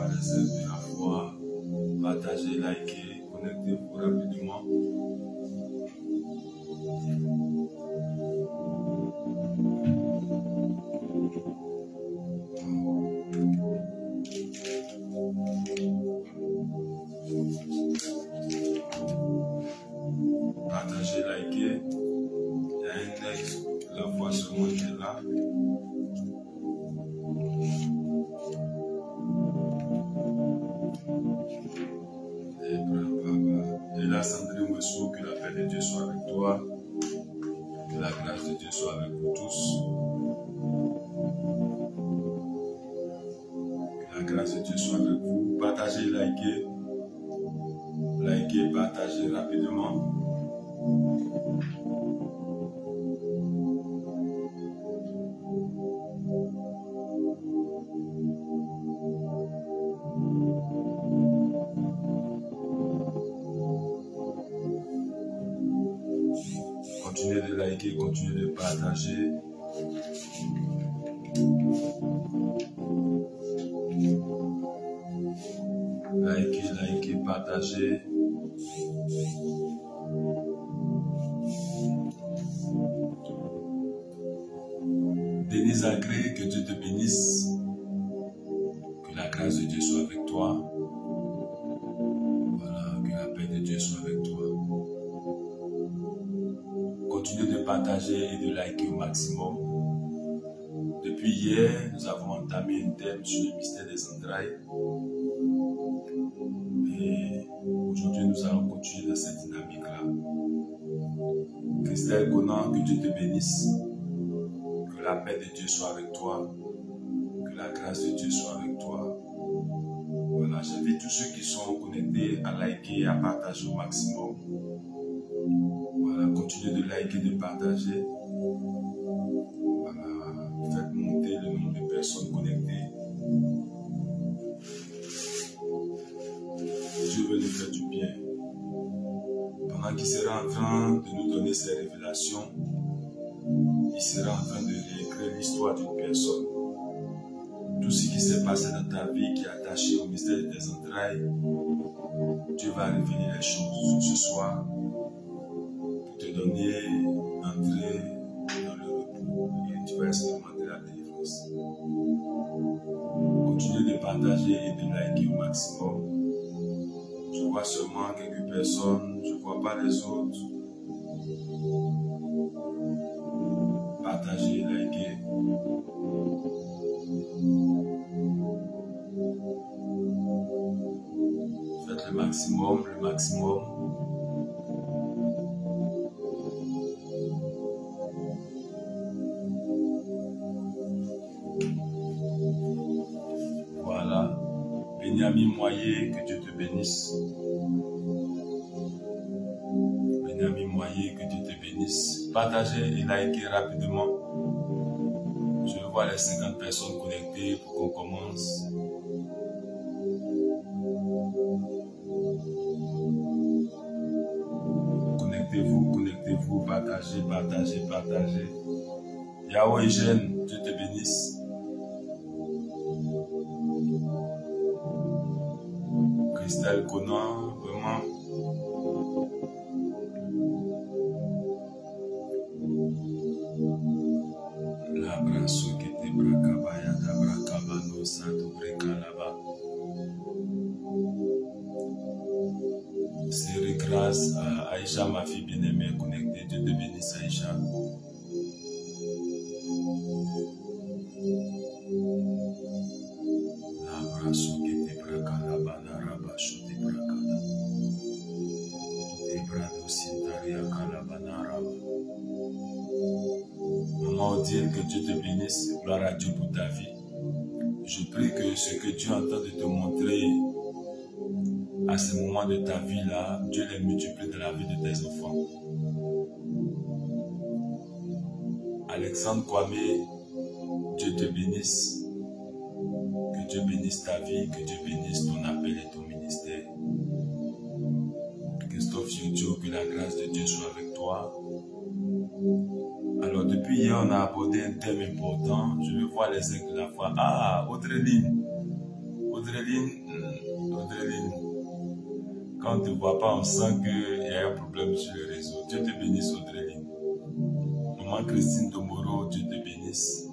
réserver la foi, partagez, likez, connectez-vous rapidement. Partagez, likez. Il y a un ex, la foi seulement qui est là. Et là, Sandrine Wessou, que la paix de Dieu soit avec toi. Que la grâce de Dieu soit avec vous tous. Que la grâce de Dieu soit avec vous. Partagez, likez. Likez, partagez rapidement. Continuez de liker, continuez de partager. Likez, partagez. Denise Agré, que Dieu te bénisse. Que la grâce de Dieu soit avec toi. Voilà, que la paix de Dieu soit avec toi. Continuez de partager et de liker au maximum. Depuis hier, nous avons entamé un thème sur le mystère des entrailles. Et aujourd'hui, nous allons continuer dans cette dynamique-là. Christelle Conan, que Dieu te bénisse. Que la paix de Dieu soit avec toi. Que la grâce de Dieu soit avec toi. Voilà, j'invite tous ceux qui sont connectés à liker et à partager au maximum. Voilà, continuez de liker, de partager. Voilà, faites monter le nombre de personnes connectées. Dieu veut nous faire du bien. Pendant qu'il sera en train de nous donner ses révélations, il sera en train de réécrire l'histoire d'une personne. Tout ce qui s'est passé dans ta vie qui est attaché au mystère de tes entrailles, Dieu va révéler les choses ce soir pour te donner entrée dans le repos et tu vas expérimenter la délivrance. Continuez de partager et de liker au maximum. Je vois seulement quelques personnes, je ne vois pas les autres. Partagez, likez. Faites le maximum, le maximum. Voilà. Benjamin Moyer, que Dieu te bénisse. Benjamin Moyer, que Dieu te bénisse. Partagez et likez rapidement. Je vois les 50 personnes connectées pour qu'on commence. Connectez-vous, partagez, partagez, partagez. Yahweh Eugène, Dieu te bénisse. Christelle Conan, vraiment. L'abraço que te bracabaya, da bracabano, santo brecalaba. C'est grâce à Aïcha, ma fille bien-aimée, connectée. Dieu te bénisse, Aïcha. L'abraço que te bracalaba, la rabacho te bracada. Te brado sintaria calabana raba. Maman Odile, que Dieu te bénisse. Gloire à Dieu pour ta vie. Je prie que ce que Dieu entend de te montrer à ce moment de ta vie-là, Dieu les multiplie dans la vie de tes enfants. Alexandre Kwame, Dieu te bénisse. Que Dieu bénisse ta vie, que Dieu bénisse ton appel et ton ministère. Jojo, que la grâce de Dieu soit avec toi. Alors, depuis hier, on a abordé un thème important. Je veux voir les aigles de la foi. Ah, Audreline. Audreline. Quand on ne te voit pas, on sent qu'il y a un problème sur le réseau. Dieu te bénisse, Audreline. Maman Christine Domoro, Dieu te bénisse.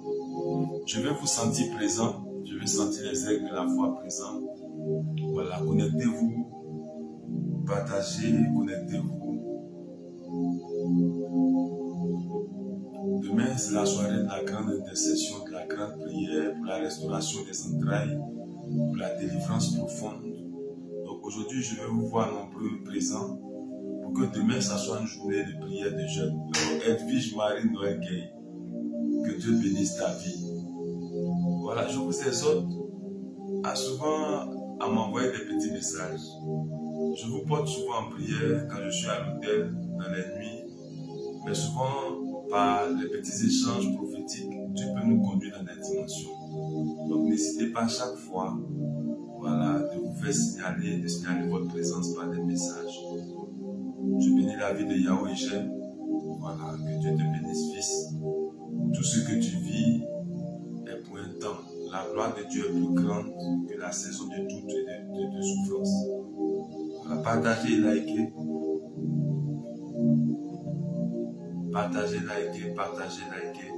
Je veux vous sentir présent. Je veux sentir les aigles de la foi présents. Voilà, connectez-vous. Partagez, connectez-vous. Demain, c'est la soirée de la grande intercession, de la grande prière pour la restauration des entrailles, pour la délivrance profonde. Donc aujourd'hui, je vais vous voir nombreux présents pour que demain, ça soit une journée de prière de jeûne. Edwige Marie Noël Gay, que Dieu bénisse ta vie. Voilà, je vous exhorte à souvent à m'envoyer des petits messages. Je vous porte souvent en prière quand je suis à l'hôtel, dans les nuits, mais souvent par les petits échanges prophétiques, Dieu peut nous conduire dans des dimensions. Donc n'hésitez pas chaque fois, voilà, de vous faire signaler, de signaler votre présence par des messages. Je bénis la vie de Yahweh J'aime. Voilà, que Dieu te bénisse, fils. Tout ce que tu vis est pour un temps. La gloire de Dieu est plus grande que la saison de doute et de souffrance. Voilà, partagez et likez. Partagez, likez, partagez, likez.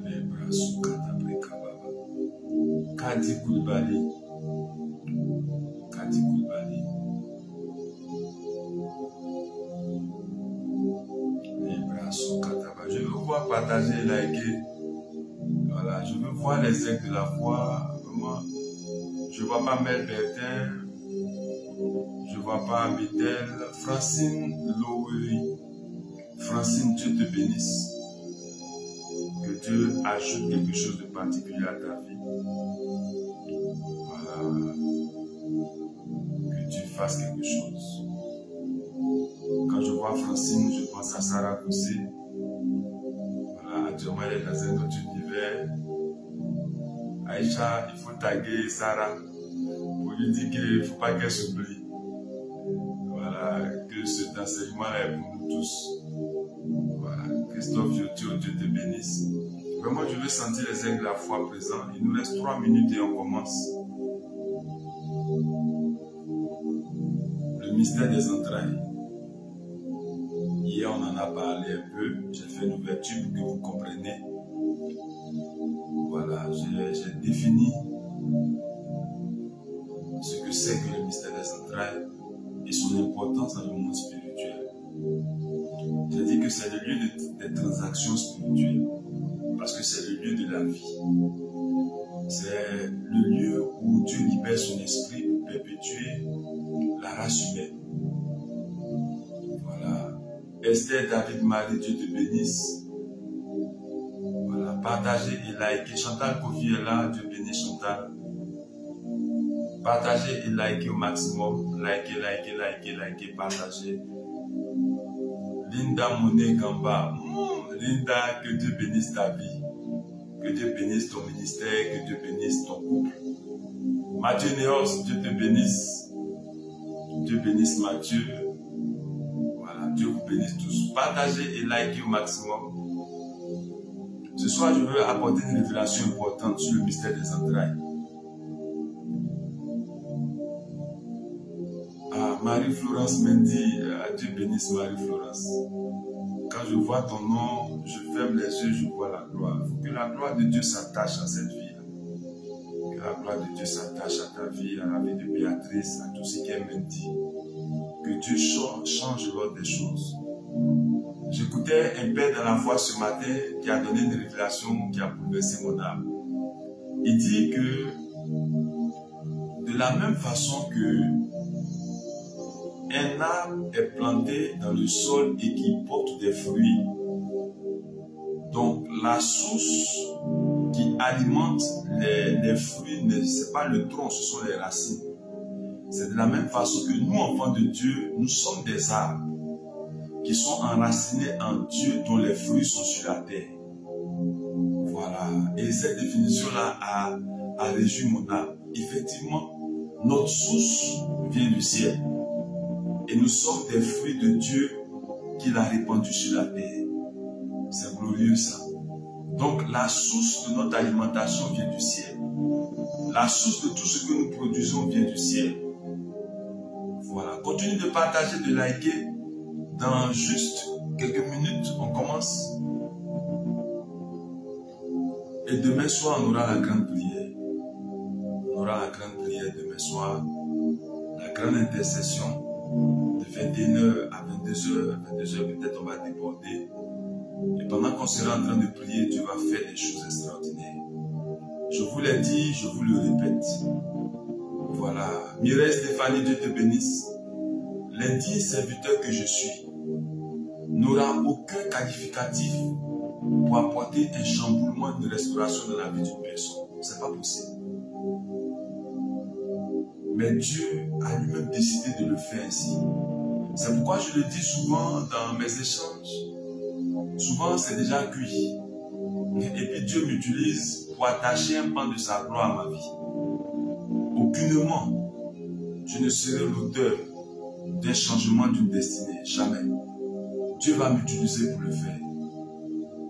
Les bras sous Katabrika Baba. Kadi Koulibaly. Kadi Koulibaly. Les bras sous Kataba. Je veux voir partager et liker. Voilà, je veux voir les aigles de la foi. Vraiment, je ne vois pas Mel Bertin. Je ne vois pas Bidel. Francine Lowery. Francine, Dieu te bénisse. Que Dieu ajoute quelque chose de particulier à ta vie. Voilà. Que Dieu fasse quelque chose. Quand je vois Francine, je pense à Sarah Koussé. Voilà, actuellement elle est dans un autre univers. Aïcha, il faut taguer Sarah pour lui dire qu'il ne faut pas qu'elle s'oublie. Voilà, que cet enseignement-là est pour nous tous. Voilà, Christophe Yotio, Dieu te bénisse. Vraiment, je veux sentir les aigles de la foi présents. Il nous reste 3 minutes et on commence. Le mystère des entrailles. Hier, on en a parlé un peu. J'ai fait une ouverture pour que vous compreniez. Voilà, j'ai défini ce que c'est que le mystère des entrailles et son importance dans le monde spirituel. J'ai dit que c'est le lieu des transactions spirituelles parce que c'est le lieu de la vie. C'est le lieu où Dieu libère son esprit pour perpétuer la race humaine. Voilà. Esther, David, Marie, Dieu te bénisse. Voilà. Partagez et likez. Chantal Kofi est là. Dieu bénisse Chantal. Partagez et likez au maximum. Likez, partagez. Linda Monet Gamba. Linda, que Dieu bénisse ta vie. Que Dieu bénisse ton ministère. Que Dieu bénisse ton couple. Mathieu Néos, Dieu te bénisse. Dieu bénisse Mathieu. Voilà, Dieu vous bénisse tous. Partagez et likez au maximum. Ce soir, je veux apporter une révélation importante sur le mystère des entrailles. Marie-Florence Mendy, Dieu bénisse Marie-Florence. Quand je vois ton nom, je ferme les yeux, je vois la gloire. Il faut que la gloire de Dieu s'attache à cette vie. Que la gloire de Dieu s'attache à ta vie, à la vie de Béatrice, à tout ce qui est Mendy. Que Dieu change l'ordre des choses. J'écoutais un père dans la foi ce matin qui a donné une révélation qui a bouleversé mon âme. Il dit que de la même façon que un arbre est planté dans le sol et qui porte des fruits, donc la source qui alimente les fruits, ce n'est pas le tronc, ce sont les racines. C'est de la même façon que nous, enfants de Dieu, nous sommes des arbres qui sont enracinés en Dieu, dont les fruits sont sur la terre. Voilà. Et cette définition-là a réjoui mon âme. Effectivement, notre source vient du ciel. Et nous sommes des fruits de Dieu qu'il a répandus sur la terre. C'est glorieux ça. Donc la source de notre alimentation vient du ciel. La source de tout ce que nous produisons vient du ciel. Voilà. Continue de partager, de liker. Dans juste quelques minutes, on commence. Et demain soir, on aura la grande prière. On aura la grande prière demain soir. La grande intercession de 21h à 22h. À 22h, peut-être on va déborder. Et pendant qu'on sera en train de prier, Dieu va faire des choses extraordinaires. Je vous l'ai dit, je vous le répète. Voilà. Mireille Stéphanie, Dieu te bénisse. L'indigne serviteur que je suis n'aura aucun qualificatif pour apporter un chamboulement de restauration dans la vie d'une personne. Ce n'est pas possible. Mais Dieu a lui-même décidé de le faire ainsi. C'est pourquoi je le dis souvent dans mes échanges. Souvent, c'est déjà cuit. Et puis Dieu m'utilise pour attacher un pan de sa gloire à ma vie. Aucunement, je ne serai l'auteur d'un changement d'une destinée. Jamais. Dieu va m'utiliser pour le faire.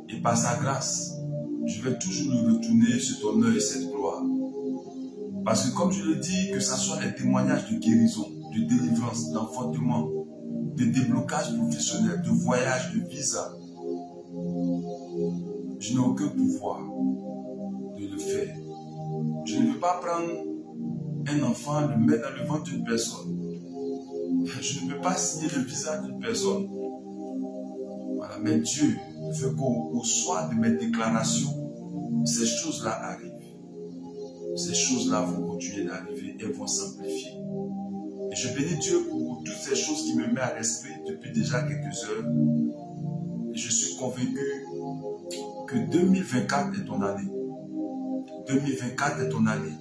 Et par sa grâce, je vais toujours lui retourner cet honneur et cette gloire. Parce que comme je le dis, que ce soit les témoignages de guérison, de délivrance, d'enfantement, de déblocage professionnel, de voyage, de visa, je n'ai aucun pouvoir de le faire. Je ne peux pas prendre un enfant, le mettre dans le ventre d'une personne. Je ne peux pas signer le visa d'une personne. Voilà, mais Dieu fait qu'au soir de mes déclarations, ces choses-là arrivent. Ces choses-là vont continuer d'arriver et vont s'amplifier. Et je bénis Dieu pour toutes ces choses qui me mettent à l'esprit depuis déjà quelques heures. Et je suis convaincu que 2024 est ton année. 2024 est ton année.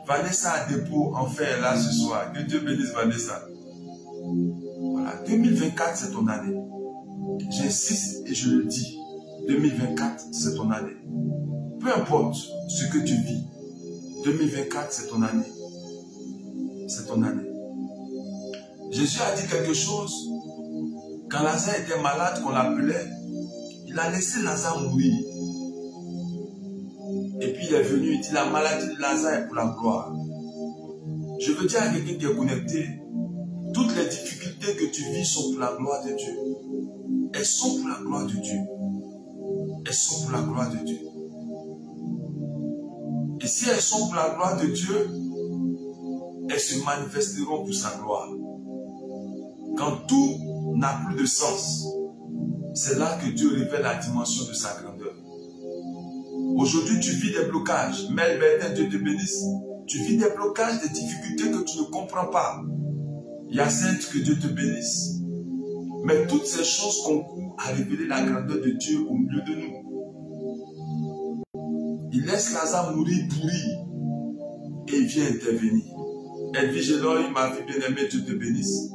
Vanessa a dépôt en fait là ce soir. Que Dieu bénisse Vanessa. Voilà, 2024 c'est ton année. J'insiste et je le dis. 2024 c'est ton année. Peu importe ce que tu vis. 2024 c'est ton année. C'est ton année. Jésus a dit quelque chose. Quand Lazare était malade, qu'on l'appelait, il a laissé Lazare mourir. Et puis il est venu, il dit la maladie de Lazare est pour la gloire. Je veux dire à quelqu'un qui est connecté, toutes les difficultés que tu vis sont pour la gloire de Dieu. Elles sont pour la gloire de Dieu. Elles sont pour la gloire de Dieu. Et si elles sont pour la gloire de Dieu, elles se manifesteront pour sa gloire. Quand tout n'a plus de sens, c'est là que Dieu révèle la dimension de sa grandeur. Aujourd'hui, tu vis des blocages. Mel Bertin, Dieu te bénisse. Tu vis des blocages, des difficultés que tu ne comprends pas. Hyacinthe, que Dieu te bénisse. Mais toutes ces choses concourent à révéler la grandeur de Dieu au milieu de nous. Il laisse Lazare mourir pourri et il vient intervenir. Edwige Eloy, ma vie bien-aimée, Dieu te bénisse.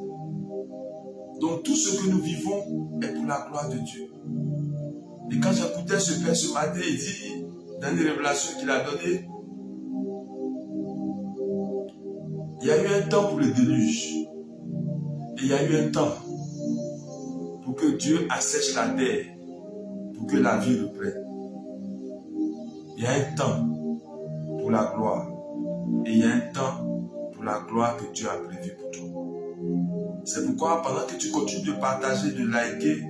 Donc tout ce que nous vivons est pour la gloire de Dieu. Et quand j'écoutais ce père ce matin, il dit, dans une révélation qu'il a donnée, il y a eu un temps pour le déluge. Et il y a eu un temps pour que Dieu assèche la terre, pour que la vie reprenne. Il y a un temps pour la gloire. Et il y a un temps pour la gloire que Dieu a prévu pour toi. C'est pourquoi pendant que tu continues de partager, de liker,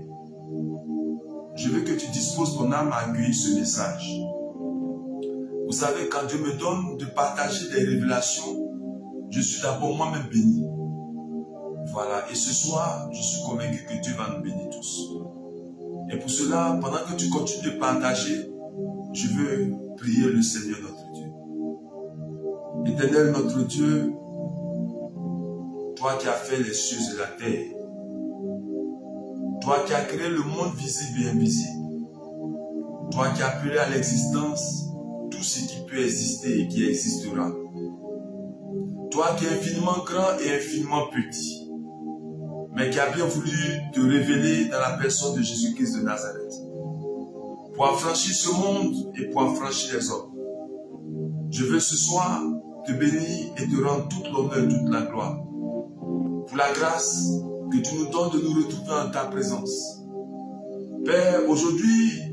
je veux que tu disposes ton âme à accueillir ce message. Vous savez, quand Dieu me donne de partager des révélations, je suis d'abord moi-même béni. Voilà, et ce soir, je suis convaincu que Dieu va nous bénir tous. Et pour cela, pendant que tu continues de partager, je veux prier le Seigneur notre Dieu. Éternel notre Dieu, toi qui as fait les cieux et la terre, toi qui as créé le monde visible et invisible, toi qui as appelé à l'existence tout ce qui peut exister et qui existera, toi qui es infiniment grand et infiniment petit, mais qui a bien voulu te révéler dans la personne de Jésus-Christ de Nazareth, pour affranchir ce monde et pour affranchir les hommes. Je veux ce soir te bénir et te rendre toute l'honneur, toute la gloire. Pour la grâce que tu nous donnes de nous retrouver en ta présence. Père, aujourd'hui,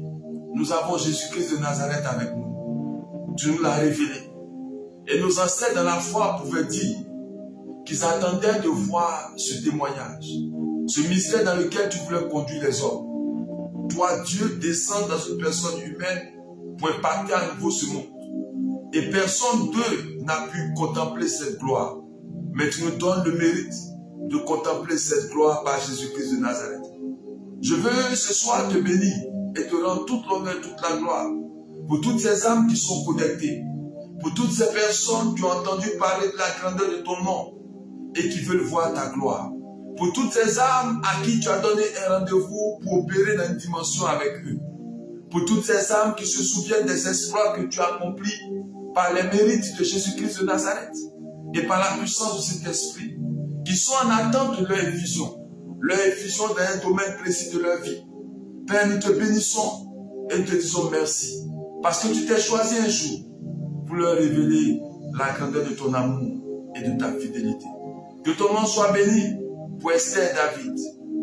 nous avons Jésus-Christ de Nazareth avec nous. Tu nous l'as révélé. Et nos ancêtres dans la foi pouvaient dire qu'ils attendaient de voir ce témoignage, ce mystère dans lequel tu voulais conduire les hommes. Toi, Dieu, descends dans une personne humaine pour impacter à nouveau ce monde. Et personne d'eux n'a pu contempler cette gloire. Mais tu nous donnes le mérite de contempler cette gloire par Jésus-Christ de Nazareth. Je veux ce soir te bénir et te rendre toute l'honneur, toute la gloire pour toutes ces âmes qui sont connectées, pour toutes ces personnes qui ont entendu parler de la grandeur de ton nom et qui veulent voir ta gloire, pour toutes ces âmes à qui tu as donné un rendez-vous pour opérer dans une dimension avec eux, pour toutes ces âmes qui se souviennent des exploits que tu as accomplis par les mérites de Jésus-Christ de Nazareth et par la puissance de cet esprit, qui sont en attente de leur effusion dans un domaine précis de leur vie. Père, nous te bénissons et nous te disons merci, parce que tu t'es choisi un jour pour leur révéler la grandeur de ton amour et de ta fidélité. Que ton nom soit béni pour Esther et David,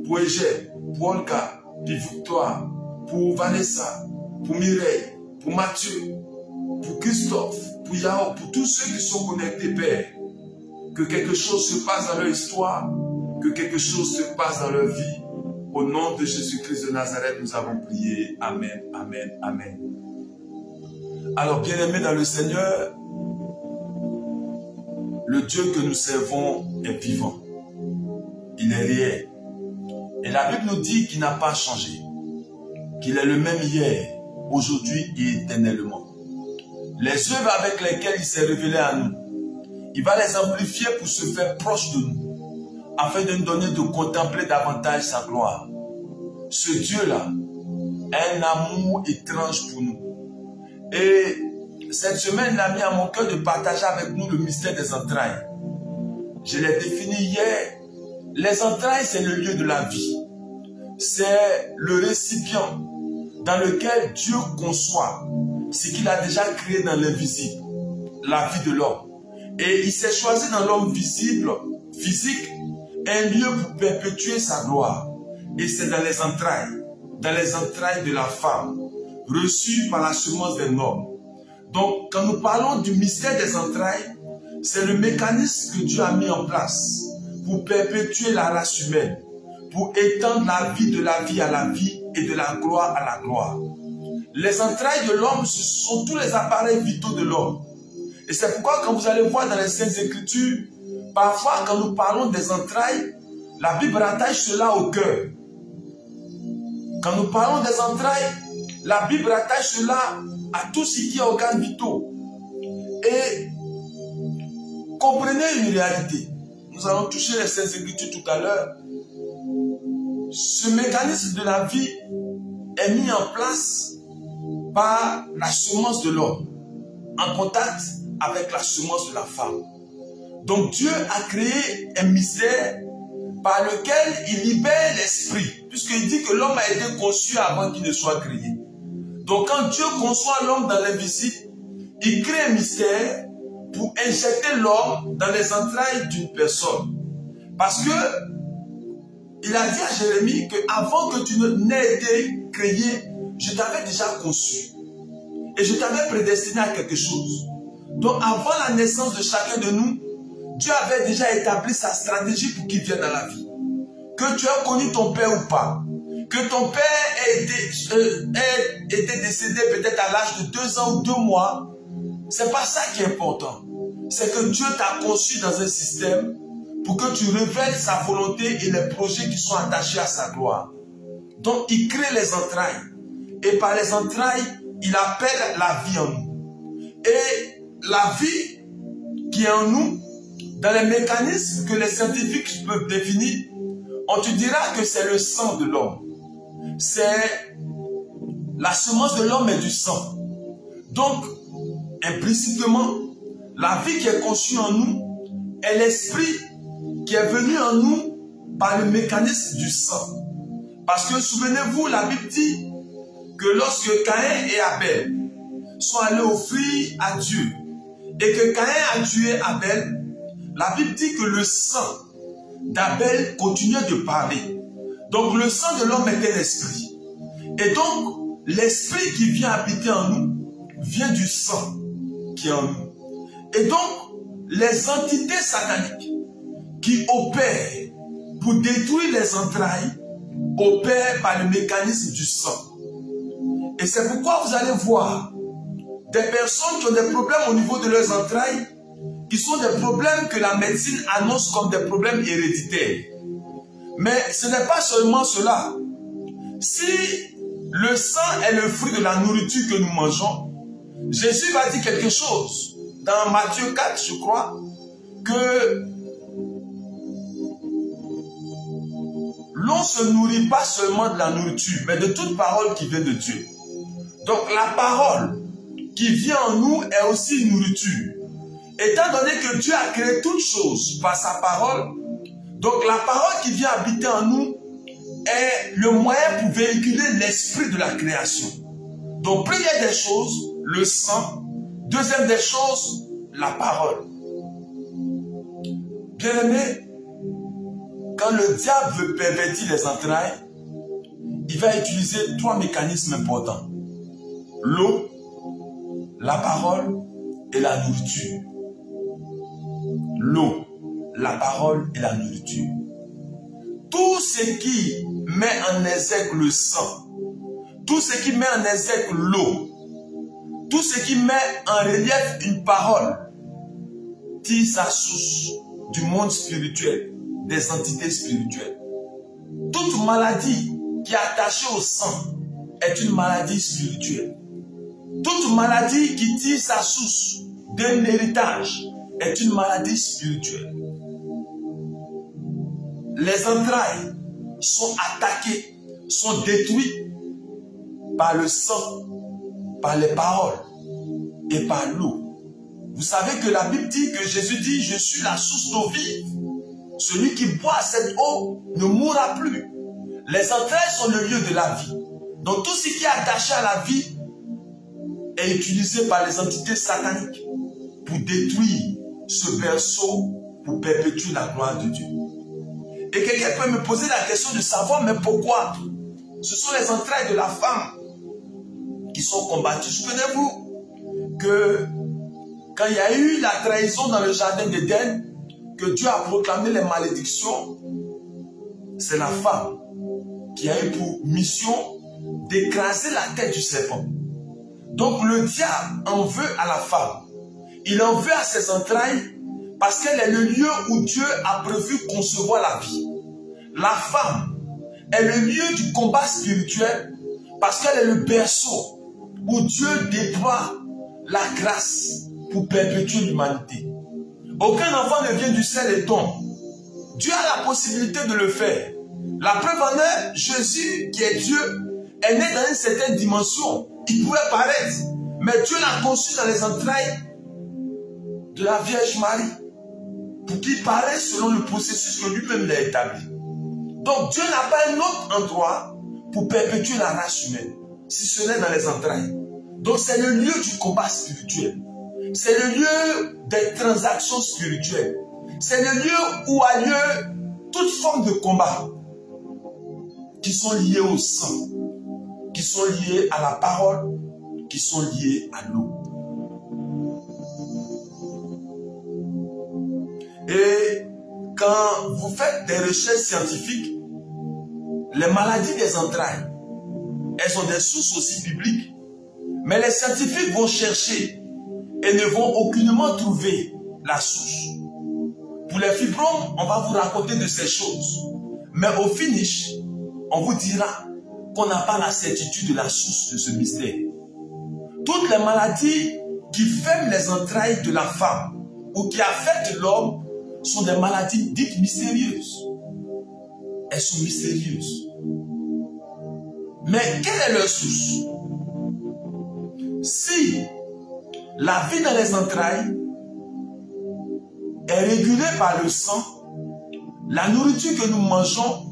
pour Égée, pour Olga, pour Victoire, pour Vanessa, pour Mireille, pour Mathieu, pour Christophe, pour Yao, pour tous ceux qui sont connectés, Père. Que quelque chose se passe dans leur histoire, que quelque chose se passe dans leur vie. Au nom de Jésus-Christ de Nazareth, nous avons prié. Amen, amen, amen. Alors, bien-aimés dans le Seigneur, le Dieu que nous servons est vivant. Il est réel. Et la Bible nous dit qu'il n'a pas changé. Qu'il est le même hier, aujourd'hui et éternellement. Les œuvres avec lesquelles il s'est révélé à nous, il va les amplifier pour se faire proche de nous, afin de nous donner de contempler davantage sa gloire. Ce Dieu-là a un amour étrange pour nous. Et cette semaine, il a mis à mon cœur de partager avec nous le mystère des entrailles. Je l'ai défini hier. Les entrailles, c'est le lieu de la vie. C'est le récipient dans lequel Dieu conçoit ce qu'il a déjà créé dans l'invisible, la vie de l'homme. Et il s'est choisi dans l'homme visible, physique, un lieu pour perpétuer sa gloire. Et c'est dans les entrailles de la femme, reçue par la semence d'un homme. Donc, quand nous parlons du mystère des entrailles, c'est le mécanisme que Dieu a mis en place pour perpétuer la race humaine, pour étendre la vie à la vie et de la gloire à la gloire. Les entrailles de l'homme, ce sont tous les appareils vitaux de l'homme. Et c'est pourquoi quand vous allez voir dans les Saintes Écritures, parfois quand nous parlons des entrailles, la Bible rattache cela au cœur. Quand nous parlons des entrailles, la Bible rattache cela à tout ce qui est organes vitaux. Et comprenez une réalité. Nous allons toucher les Saintes Écritures tout à l'heure. Ce mécanisme de la vie est mis en place par la semence de l'homme, en contact avec la semence de la femme. Donc Dieu a créé un mystère par lequel il libère l'esprit, puisqu'il dit que l'homme a été conçu avant qu'il ne soit créé. Donc quand Dieu conçoit l'homme dans l'invisible, il crée un mystère pour injecter l'homme dans les entrailles d'une personne. Parce que il a dit à Jérémie que avant que tu n'aies été créé, je t'avais déjà conçu. Et je t'avais prédestiné à quelque chose. Donc avant la naissance de chacun de nous, Dieu avait déjà établi sa stratégie pour qu'il vienne dans la vie. Que tu aies connu ton père ou pas, que ton père ait été décédé peut-être à l'âge de 2 ans ou 2 mois, c'est pas ça qui est important. C'est que Dieu t'a conçu dans un système pour que tu révèles sa volonté et les projets qui sont attachés à sa gloire. Donc il crée les entrailles. Et par les entrailles, il appelle la vie en nous. Et la vie qui est en nous, dans les mécanismes que les scientifiques peuvent définir, on te dira que c'est le sang de l'homme. C'est la semence de l'homme est du sang. Donc, implicitement, la vie qui est conçue en nous est l'esprit qui est venu en nous par le mécanisme du sang. Parce que souvenez-vous, la Bible dit que lorsque Caïn et Abel sont allés offrir à Dieu et que Caïn a tué Abel, la Bible dit que le sang d'Abel continuait de parler. Donc le sang de l'homme était l'esprit. Et donc l'esprit qui vient habiter en nous vient du sang qui est en nous. Et donc les entités sataniques qui opèrent pour détruire les entrailles opèrent par le mécanisme du sang. Et c'est pourquoi vous allez voir des personnes qui ont des problèmes au niveau de leurs entrailles, qui sont des problèmes que la médecine annonce comme des problèmes héréditaires. Mais ce n'est pas seulement cela. Si le sang est le fruit de la nourriture que nous mangeons, Jésus va dire quelque chose dans Matthieu 4, je crois, que l'on ne se nourrit pas seulement de la nourriture, mais de toute parole qui vient de Dieu. Donc la parole qui vient en nous est aussi une nourriture. Étant donné que Dieu a créé toutes choses par sa parole, donc la parole qui vient habiter en nous est le moyen pour véhiculer l'esprit de la création. Donc première des choses, le sang. Deuxième des choses, la parole. Bien-aimé, quand le diable veut pervertir les entrailles, il va utiliser 3 mécanismes importants. L'eau, la parole et la nourriture. L'eau, la parole et la nourriture. Tout ce qui met en exergue le sang, tout ce qui met en exergue l'eau, tout ce qui met en relief une parole, tire sa source du monde spirituel, des entités spirituelles. Toute maladie qui est attachée au sang est une maladie spirituelle. Toute maladie qui tire sa source d'un héritage est une maladie spirituelle. Les entrailles sont attaquées, sont détruites par le sang, par les paroles et par l'eau. Vous savez que la Bible dit que Jésus dit, je suis la source d'eau vive. Celui qui boit cette eau ne mourra plus. Les entrailles sont le lieu de la vie. Donc tout ce qui est attaché à la vie est utilisé par les entités sataniques pour détruire ce berceau, pour perpétuer la gloire de Dieu. Et quelqu'un peut me poser la question de savoir, mais pourquoi? Ce sont les entrailles de la femme qui sont combattues. Souvenez-vous que quand il y a eu la trahison dans le jardin d'Éden, que Dieu a proclamé les malédictions, c'est la femme qui a eu pour mission d'écraser la tête du serpent. Donc le diable en veut à la femme. Il en veut à ses entrailles parce qu'elle est le lieu où Dieu a prévu concevoir la vie. La femme est le lieu du combat spirituel parce qu'elle est le berceau où Dieu déploie la grâce pour perpétuer l'humanité. Aucun enfant ne vient du ciel et tombe. Dieu a la possibilité de le faire. La preuve en est, Jésus, qui est Dieu, est né dans une certaine dimension. Il pouvait paraître, mais Dieu l'a conçu dans les entrailles de la Vierge Marie pour qu'il paraisse selon le processus que lui-même l'a établi. Donc Dieu n'a pas un autre endroit pour perpétuer la race humaine, si ce n'est dans les entrailles. Donc c'est le lieu du combat spirituel. C'est le lieu des transactions spirituelles. C'est le lieu où a lieu toute forme de combat qui sont liés au sang, qui sont liés à la parole, qui sont liés à l'eau. Et quand vous faites des recherches scientifiques, les maladies des entrailles, elles ont des sources aussi bibliques. Mais les scientifiques vont chercher et ne vont aucunement trouver la source. Pour les fibromes, on va vous raconter de ces choses. Mais au finish, on vous dira qu'on n'a pas la certitude de la source de ce mystère. Toutes les maladies qui ferment les entrailles de la femme ou qui affectent l'homme sont des maladies dites mystérieuses. Elles sont mystérieuses. Mais quelle est leur source? Si la vie dans les entrailles est régulée par le sang, la nourriture que nous mangeons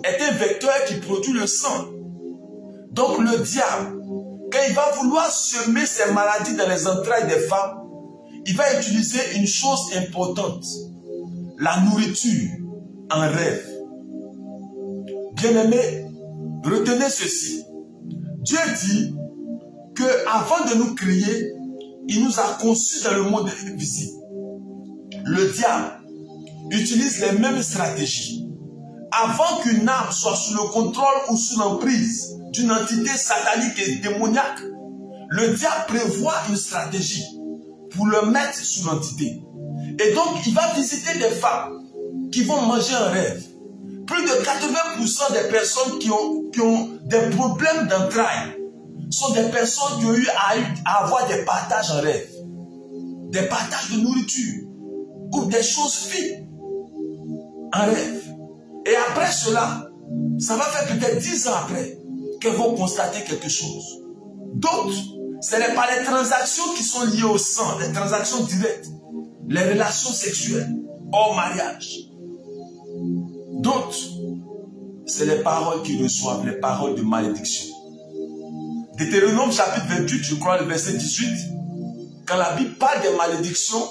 est un vecteur qui produit le sang. Donc le diable, quand il va vouloir semer ces maladies dans les entrailles des femmes, il va utiliser une chose importante, la nourriture en rêve. Bien-aimés, retenez ceci. Dieu dit que avant de nous créer, il nous a conçus dans le monde invisible. Le diable utilise les mêmes stratégies. Avant qu'une âme soit sous le contrôle ou sous l'emprise d'une entité satanique et démoniaque, le diable prévoit une stratégie pour le mettre sous l'entité. Et donc, il va visiter des femmes qui vont manger un rêve. Plus de 80% des personnes qui ont des problèmes d'entrailles sont des personnes qui ont eu à avoir des partages en rêve. Des partages de nourriture ou des choses fines en rêve. Et après cela, ça va faire peut-être 10 ans après qu'elles vont constater quelque chose. D'autres, ce n'est pas les transactions qui sont liées au sang, les transactions directes, les relations sexuelles hors mariage. D'autres, c'est les paroles qu'ils reçoivent, les paroles de malédiction. Deutéronome chapitre 28, je crois, le verset 18, quand la Bible parle des malédictions,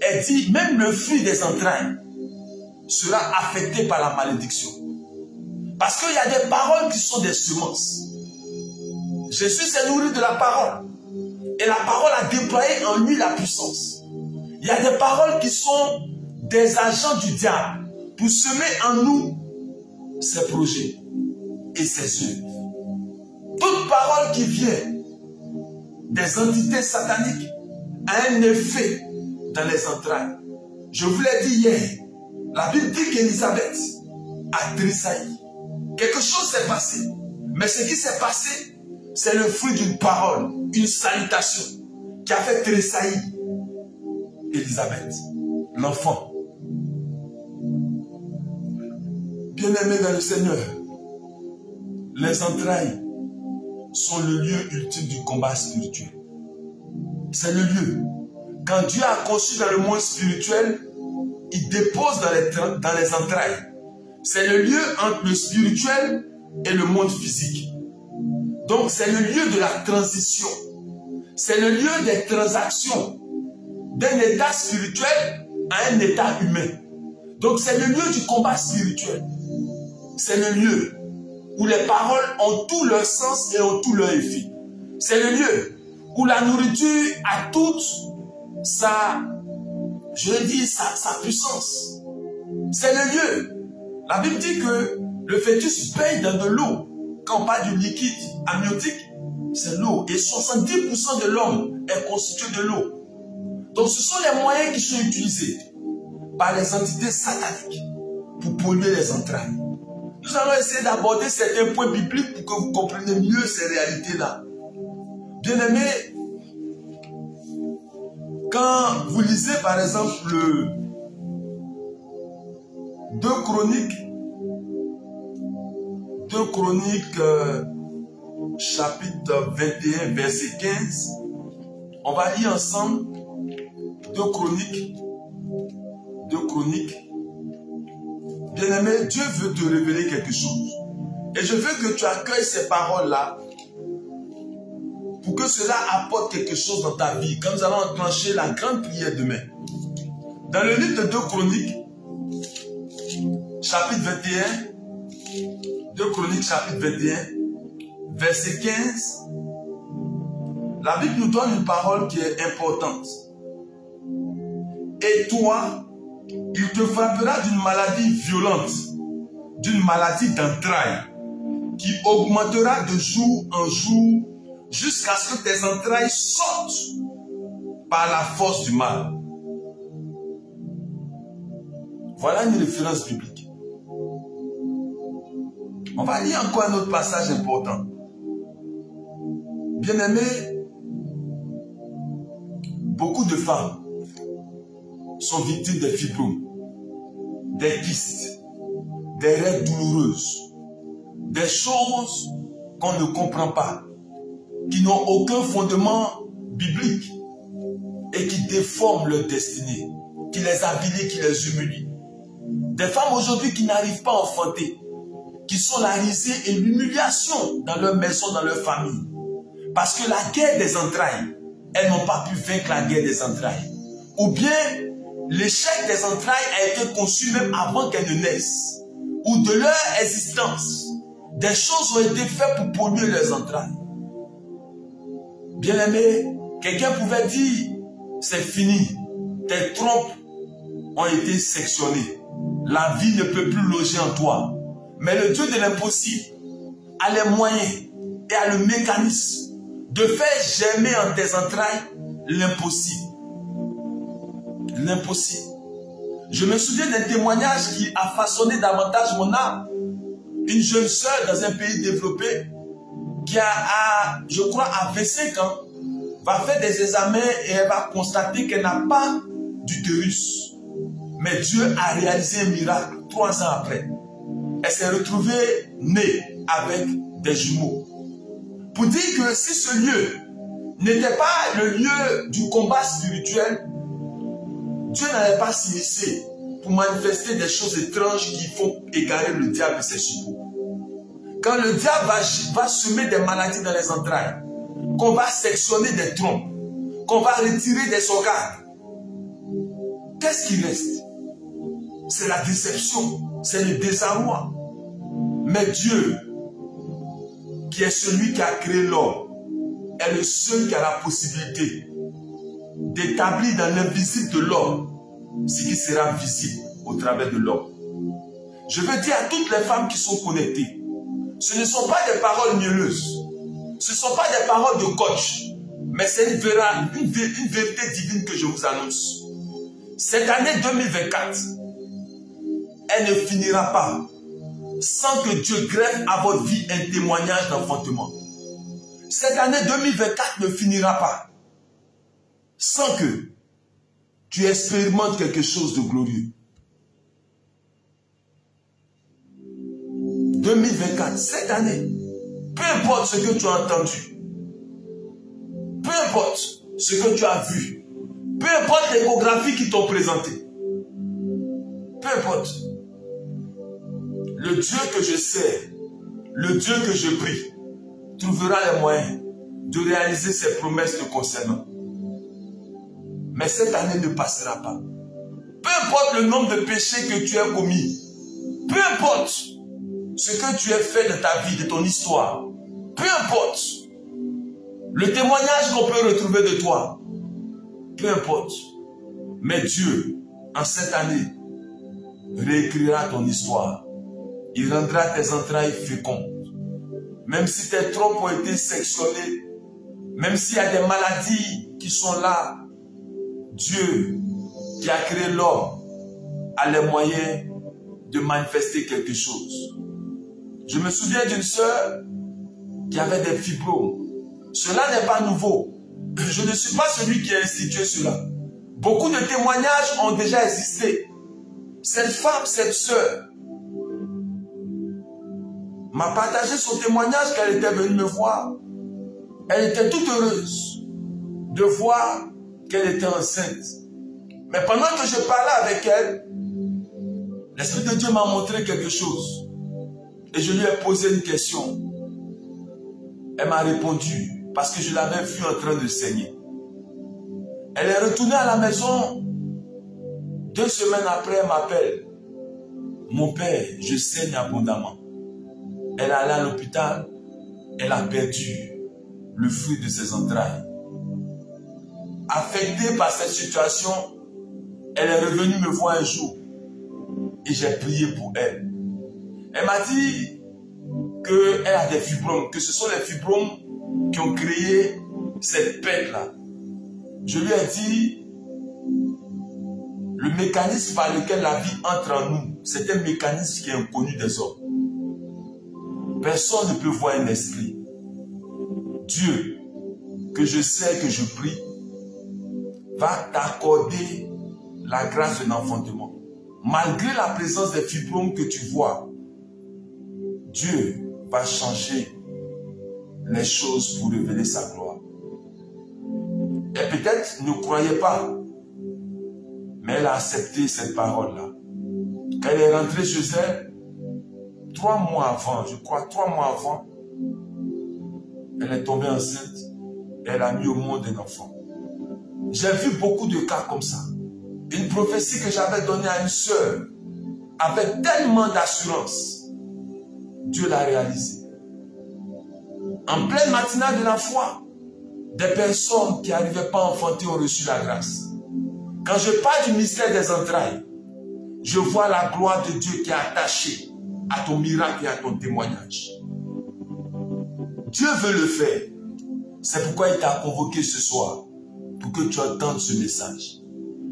elle dit même le fruit des entrailles sera affecté par la malédiction. Parce qu'il y a des paroles qui sont des semences. Jésus s'est nourri de la parole. Et la parole a déployé en lui la puissance. Il y a des paroles qui sont des agents du diable pour semer en nous ses projets et ses œuvres. Toute parole qui vient des entités sataniques a un effet dans les entrailles. Je vous l'ai dit hier, la Bible dit qu'Élisabeth a tressailli. Quelque chose s'est passé. Mais ce qui s'est passé, c'est le fruit d'une parole, une salutation qui a fait tressaillir Élisabeth, l'enfant. Bien-aimés dans le Seigneur, les entrailles sont le lieu ultime du combat spirituel. C'est le lieu. Quand Dieu a conçu dans le monde spirituel, il dépose dans les entrailles. C'est le lieu entre le spirituel et le monde physique. Donc c'est le lieu de la transition. C'est le lieu des transactions d'un état spirituel à un état humain. Donc c'est le lieu du combat spirituel. C'est le lieu où les paroles ont tout leur sens et ont tout leur effet. C'est le lieu où la nourriture a toute sa, sa puissance. C'est le lieu. La Bible dit que le fœtus baigne dans de l'eau. Quand on parle du liquide amniotique, c'est l'eau. Et 70% de l'homme est constitué de l'eau. Donc ce sont les moyens qui sont utilisés par les entités sataniques pour polluer les entrailles. Nous allons essayer d'aborder certains points bibliques pour que vous compreniez mieux ces réalités-là. Bien-aimés, quand vous lisez par exemple le 2 Chroniques, chapitre 21, verset 15, on va lire ensemble 2 Chroniques. Bien-aimé, Dieu veut te révéler quelque chose. Et je veux que tu accueilles ces paroles-là pour que cela apporte quelque chose dans ta vie. Quand nous allons enclencher la grande prière demain. Dans le livre de 2 Chroniques, chapitre 21, 2 Chroniques, chapitre 21, verset 15, la Bible nous donne une parole qui est importante. Et toi, il te frappera d'une maladie violente, d'une maladie d'entrailles, qui augmentera de jour en jour jusqu'à ce que tes entrailles sortent par la force du mal. Voilà une référence biblique. On va lire encore un autre passage important. Bien-aimés, beaucoup de femmes sont victimes des fibromes, des kystes, des règles douloureuses, des choses qu'on ne comprend pas, qui n'ont aucun fondement biblique et qui déforment leur destinée, qui les avilissent, qui les humilient. Des femmes aujourd'hui qui n'arrivent pas à enfanter qui sont la risée et l'humiliation dans leur maison, dans leur famille. Parce que la guerre des entrailles, elles n'ont pas pu vaincre la guerre des entrailles. Ou bien, l'échec des entrailles a été conçu même avant qu'elles ne naissent. Ou de leur existence, des choses ont été faites pour polluer leurs entrailles. Bien-aimé, quelqu'un pouvait dire, c'est fini, tes trompes ont été sectionnées. La vie ne peut plus loger en toi. Mais le Dieu de l'impossible a les moyens et a le mécanisme de faire germer en tes entrailles l'impossible. L'impossible. Je me souviens d'un témoignage qui a façonné davantage mon âme. Une jeune sœur dans un pays développé qui je crois, à 25 ans, va faire des examens et elle va constater qu'elle n'a pas d'utérus. Mais Dieu a réalisé un miracle 3 ans après. Elle s'est retrouvée née avec des jumeaux. Pour dire que si ce lieu n'était pas le lieu du combat spirituel, Dieu n'allait pas s'initier pour manifester des choses étranges qui font égarer le diable et ses suppôts. Quand le diable va semer des maladies dans les entrailles, qu'on va sectionner des trompes, qu'on va retirer des organes, qu'est-ce qui reste? C'est la déception, c'est le désarroi. Mais Dieu, qui est celui qui a créé l'homme, est le seul qui a la possibilité d'établir dans l'invisible de l'homme ce qui sera visible au travers de l'homme. Je veux dire à toutes les femmes qui sont connectées, ce ne sont pas des paroles mielleuses, ce ne sont pas des paroles de coach, mais c'est une vérité divine que je vous annonce. Cette année 2024, elle ne finira pas sans que Dieu greffe à votre vie un témoignage d'enfantement. Cette année 2024 ne finira pas sans que tu expérimentes quelque chose de glorieux. 2024, cette année, peu importe ce que tu as entendu, peu importe ce que tu as vu, peu importe l'échographie qui t'ont présenté, peu importe, le Dieu que je sers, le Dieu que je prie, trouvera les moyens de réaliser ses promesses te concernant. Mais cette année ne passera pas. Peu importe le nombre de péchés que tu as commis, peu importe ce que tu as fait de ta vie, de ton histoire, peu importe le témoignage qu'on peut retrouver de toi, peu importe. Mais Dieu, en cette année, réécrira ton histoire. Il rendra tes entrailles fécondes. Même si tes trompes ont été sectionnées, même s'il y a des maladies qui sont là, Dieu qui a créé l'homme a les moyens de manifester quelque chose. Je me souviens d'une sœur qui avait des fibromes. Cela n'est pas nouveau. Je ne suis pas celui qui a institué cela. Beaucoup de témoignages ont déjà existé. Cette femme, cette sœur, m'a partagé son témoignage qu'elle était venue me voir. Elle était toute heureuse de voir qu'elle était enceinte. Mais pendant que je parlais avec elle, l'Esprit de Dieu m'a montré quelque chose. Et je lui ai posé une question. Elle m'a répondu parce que je l'avais vue en train de saigner. Elle est retournée à la maison. 2 semaines après, elle m'appelle. Mon père, je saigne abondamment. Elle est allée à l'hôpital. Elle a perdu le fruit de ses entrailles. Affectée par cette situation, elle est revenue me voir un jour. Et j'ai prié pour elle. Elle m'a dit qu'elle a des fibromes, que ce sont les fibromes qui ont créé cette perte-là. Je lui ai dit, le mécanisme par lequel la vie entre en nous, c'est un mécanisme qui est inconnu des hommes. Personne ne peut voir un esprit. Dieu, que je sais, que je prie, va t'accorder la grâce de l'enfantement. Malgré la présence des fibromes que tu vois, Dieu va changer les choses pour révéler sa gloire. Et peut-être ne croyait pas, mais elle a accepté cette parole-là. Quand elle est rentrée chez elle, 3 mois avant, je crois 3 mois avant, elle est tombée enceinte et elle a mis au monde un enfant. J'ai vu beaucoup de cas comme ça. Une prophétie que j'avais donnée à une sœur avec tellement d'assurance, Dieu l'a réalisée. En pleine matinale de la foi, des personnes qui n'arrivaient pas à enfanter ont reçu la grâce. Quand je parle du mystère des entrailles, je vois la gloire de Dieu qui est attachée à ton miracle et à ton témoignage. Dieu veut le faire. C'est pourquoi il t'a convoqué ce soir, pour que tu entendes ce message.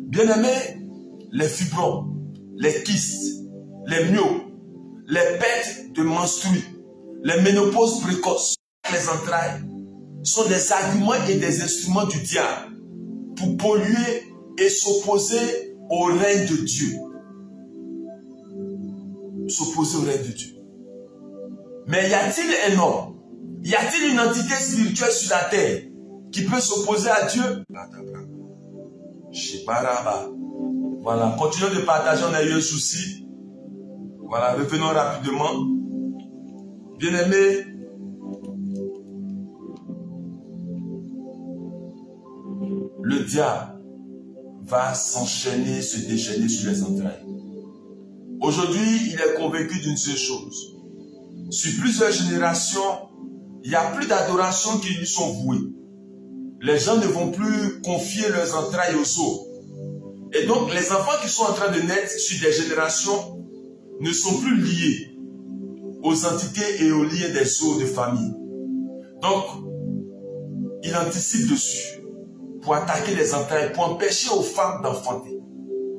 Bien-aimés, les fibrons, les kystes, les myos, les pertes de menstrues, les ménopauses précoces, les entrailles, sont des arguments et des instruments du diable pour polluer et s'opposer au règne de Dieu. S'opposer au règne de Dieu. Mais y a-t-il un homme, y a-t-il une entité spirituelle sur la terre qui peut s'opposer à Dieu? Voilà, continuons de partager, on a eu un souci. Voilà, revenons rapidement. Bien-aimés, le diable va s'enchaîner, se déchaîner sur les entrailles. Aujourd'hui, il est convaincu d'une seule chose. Sur plusieurs générations, il n'y a plus d'adoration qui lui sont vouées. Les gens ne vont plus confier leurs entrailles aux os. Et donc, les enfants qui sont en train de naître sur des générations ne sont plus liés aux entités et aux liens des os de famille. Donc, il anticipe dessus pour attaquer les entrailles, pour empêcher aux femmes d'enfanter,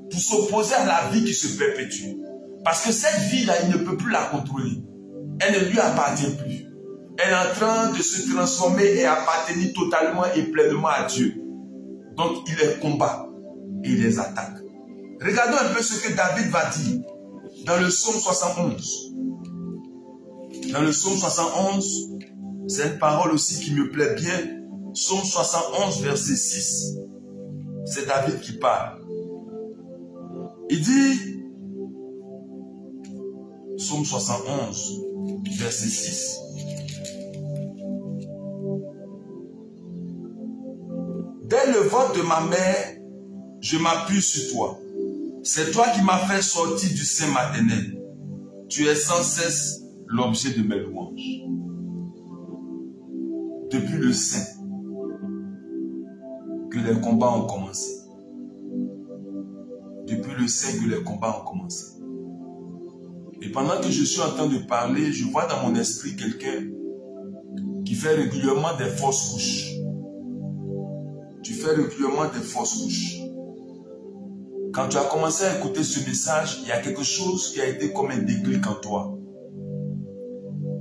pour s'opposer à la vie qui se perpétue. Parce que cette vie-là, il ne peut plus la contrôler. Elle ne lui appartient plus. Elle est en train de se transformer et appartenir totalement et pleinement à Dieu. Donc, il les combat et il les attaque. Regardons un peu ce que David va dire dans le psaume 71. Dans le psaume 71, c'est une parole aussi qui me plaît bien. Psaume 71, verset 6. C'est David qui parle. Il dit, psaume 71, verset 6. Dès le ventre de ma mère, je m'appuie sur toi. C'est toi qui m'as fait sortir du sein maternel. Tu es sans cesse l'objet de mes louanges. Depuis le sein que les combats ont commencé. Depuis le sein que les combats ont commencé. Et pendant que je suis en train de parler, je vois dans mon esprit quelqu'un qui fait régulièrement des fausses couches. Tu fais régulièrement des fausses couches. Quand tu as commencé à écouter ce message, il y a quelque chose qui a été comme un déclic en toi.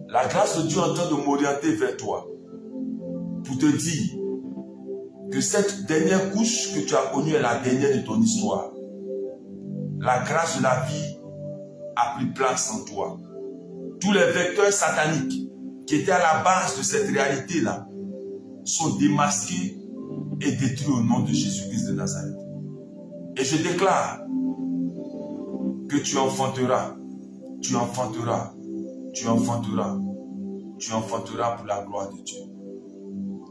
La grâce de Dieu est en train de m'orienter vers toi pour te dire que cette dernière couche que tu as connue est la dernière de ton histoire. La grâce de la vie a pris place en toi. Tous les vecteurs sataniques qui étaient à la base de cette réalité-là sont démasqués et détruits au nom de Jésus-Christ de Nazareth. Et je déclare que tu enfanteras, tu enfanteras, tu enfanteras, tu enfanteras pour la gloire de Dieu.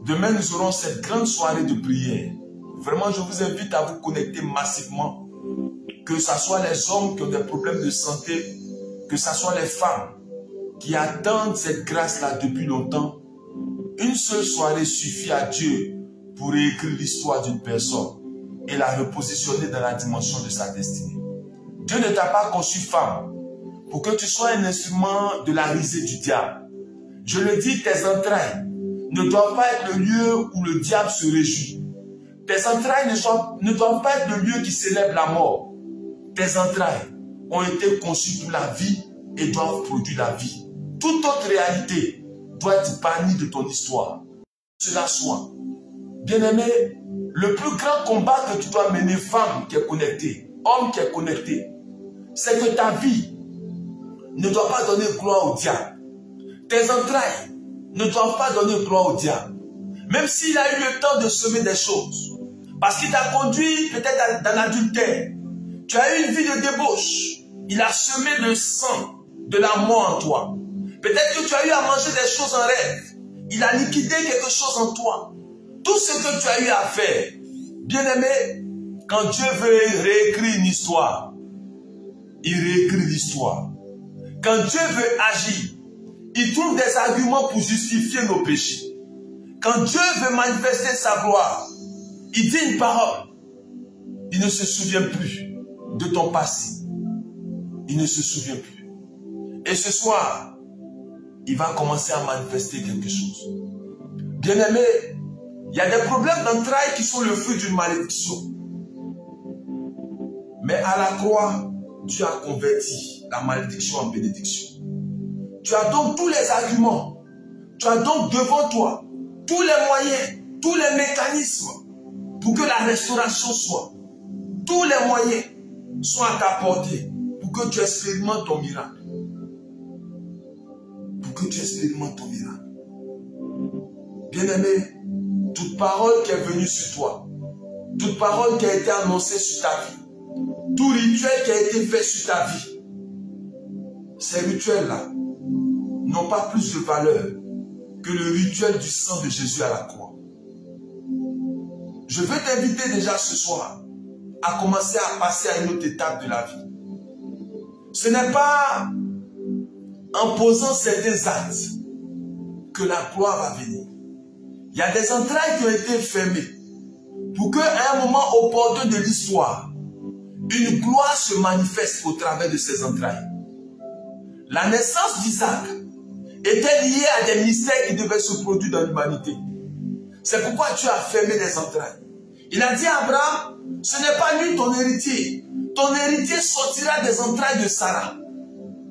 Demain, nous aurons cette grande soirée de prière. Vraiment, je vous invite à vous connecter massivement. Que ce soit les hommes qui ont des problèmes de santé, que ce soit les femmes qui attendent cette grâce-là depuis longtemps. Une seule soirée suffit à Dieu pour réécrire l'histoire d'une personne et la repositionner dans la dimension de sa destinée. Dieu ne t'a pas conçu femme pour que tu sois un instrument de la risée du diable. Je le dis, tes entrailles ne doivent pas être le lieu où le diable se réjouit. Tes entrailles ne doivent pas être le lieu qui célèbre la mort. Tes entrailles ont été conçues pour la vie et doivent produire la vie. Toute autre réalité doit être bannie de ton histoire. Cela soit. Bien-aimé, le plus grand combat que tu dois mener, femme qui est connectée, homme qui est connecté, c'est que ta vie ne doit pas donner gloire au diable. Tes entrailles ne doivent pas donner gloire au diable. Même s'il a eu le temps de semer des choses, parce qu'il t'a conduit peut-être dans l'adultère, tu as eu une vie de débauche, il a semé le sang de la mort en toi. Peut-être que tu as eu à manger des choses en rêve. Il a liquidé quelque chose en toi. Tout ce que tu as eu à faire, bien-aimé, quand Dieu veut réécrire une histoire, il réécrit l'histoire. Quand Dieu veut agir, il trouve des arguments pour justifier nos péchés. Quand Dieu veut manifester sa gloire, il dit une parole. Il ne se souvient plus de ton passé. Il ne se souvient plus. Et ce soir, il va commencer à manifester quelque chose. Bien-aimé, il y a des problèmes d'entrailles qui sont le fruit d'une malédiction. Mais à la croix, Dieu a converti la malédiction en bénédiction. Tu as donc tous les arguments. Tu as donc devant toi tous les moyens, tous les mécanismes pour que la restauration soit. Tous les moyens sont à ta portée pour que tu expérimentes ton miracle. Pour que tu expérimentes ton miracle. Bien-aimé, toute parole qui est venue sur toi, toute parole qui a été annoncée sur ta vie, tout rituel qui a été fait sur ta vie, ces rituels-là n'ont pas plus de valeur que le rituel du sang de Jésus à la croix. Je veux t'inviter déjà ce soir à commencer à passer à une autre étape de la vie. Ce n'est pas en posant certains actes que la gloire va venir. Il y a des entrailles qui ont été fermées pour qu'à un moment opportun de l'histoire, une gloire se manifeste au travers de ces entrailles. La naissance d'Isaac était liée à des mystères qui devaient se produire dans l'humanité. C'est pourquoi Dieu a fermé les entrailles. Il a dit à Abraham, ce n'est pas lui ton héritier. Ton héritier sortira des entrailles de Sarah.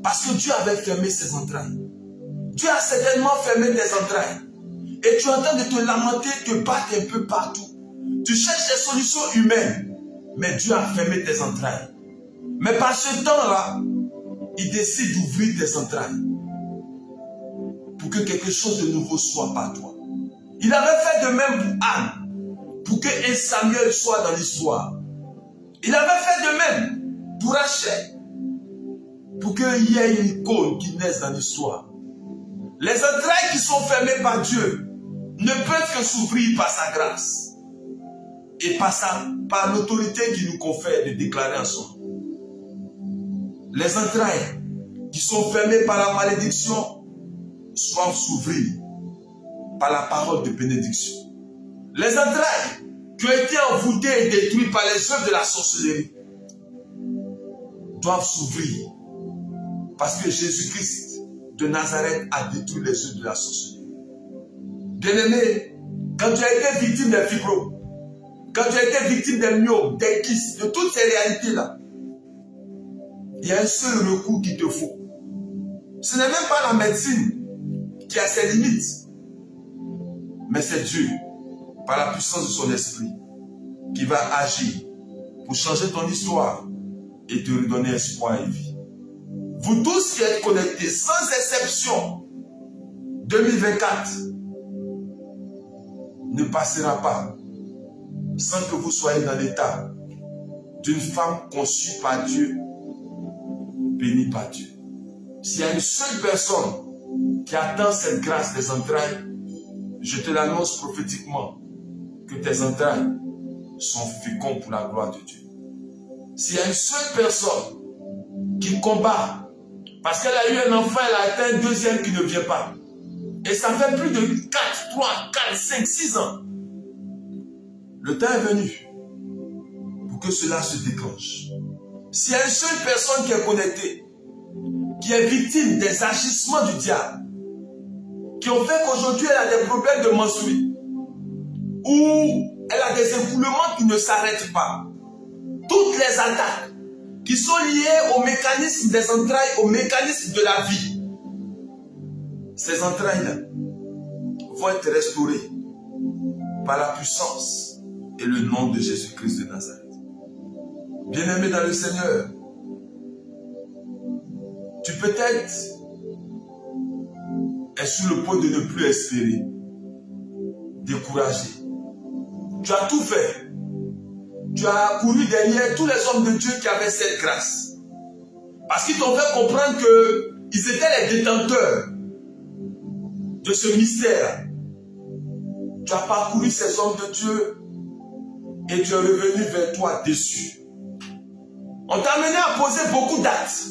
Parce que Dieu avait fermé ses entrailles. Dieu a certainement fermé tes entrailles. Et tu es en train de te lamenter, te battre un peu partout. Tu cherches des solutions humaines. Mais Dieu a fermé tes entrailles. Mais par ce temps-là, il décide d'ouvrir tes entrailles. Pour que quelque chose de nouveau soit par toi. Il avait fait de même pour Anne. Pour que un Samuel soit dans l'histoire. Il avait fait de même pour Rachel. Pour qu'il y ait une icône qui naisse dans l'histoire. Les entrailles qui sont fermées par Dieu ne peuvent que s'ouvrir par sa grâce. Et par l'autorité qu'il nous confère de déclarer en son nom. Les entrailles qui sont fermées par la malédiction doivent s'ouvrir par la parole de bénédiction. Les entrailles qui ont été envoûtées et détruites par les œuvres de la sorcellerie doivent s'ouvrir parce que Jésus-Christ de Nazareth a détruit les œuvres de la sorcellerie. Bien-aimé, quand tu as été victime des fibros, quand tu as été victime des myomes, des kystes, de toutes ces réalités-là, il y a un seul recours qu'il te faut. Ce n'est même pas la médecine qui a ses limites, mais c'est Dieu, par la puissance de son esprit, qui va agir pour changer ton histoire et te redonner espoir et vie. Vous tous qui êtes connectés, sans exception, 2024 ne passera pas sans que vous soyez dans l'état d'une femme conçue par Dieu, bénie par Dieu. S'il y a une seule personne qui attend cette grâce des entrailles, je te l'annonce prophétiquement que tes entrailles sont fécondes pour la gloire de Dieu. S'il y a une seule personne qui combat parce qu'elle a eu un enfant, elle a atteint un deuxième qui ne vient pas. Et ça fait plus de 4, 3, 4, 5, 6 ans. Le temps est venu pour que cela se déclenche. S'il y a une seule personne qui est connectée, qui est victime des agissements du diable, qui ont fait qu'aujourd'hui elle a des problèmes de menstrues, ou elle a des écoulements qui ne s'arrêtent pas, toutes les attaques qui sont liées au mécanisme des entrailles, au mécanisme de la vie, ces entrailles-là vont être restaurées par la puissance et le nom de Jésus-Christ de Nazareth. Bien-aimé dans le Seigneur, tu peut-être es sur le point de ne plus espérer, découragé. Tu as tout fait. Tu as couru derrière tous les hommes de Dieu qui avaient cette grâce. Parce qu'ils t'ont fait comprendre que Ils étaient les détenteurs de ce mystère. Tu as parcouru ces hommes de Dieu et tu es revenu vers toi déçu. On t'a amené à poser beaucoup d'actes,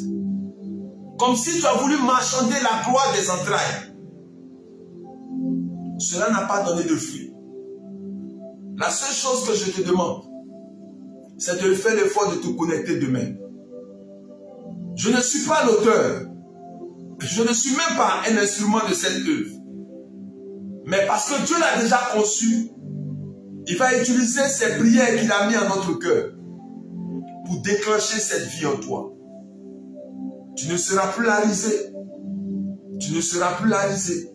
comme si tu as voulu marchander la gloire des entrailles. Cela n'a pas donné de fruit. La seule chose que je te demande, c'est de faire l'effort de te connecter demain. Je ne suis pas l'auteur. Je ne suis même pas un instrument de cette œuvre. Mais parce que Dieu l'a déjà conçu, il va utiliser ces prières qu'il a mis en notre cœur pour déclencher cette vie en toi. Tu ne seras plus la risée. Tu ne seras plus la risée.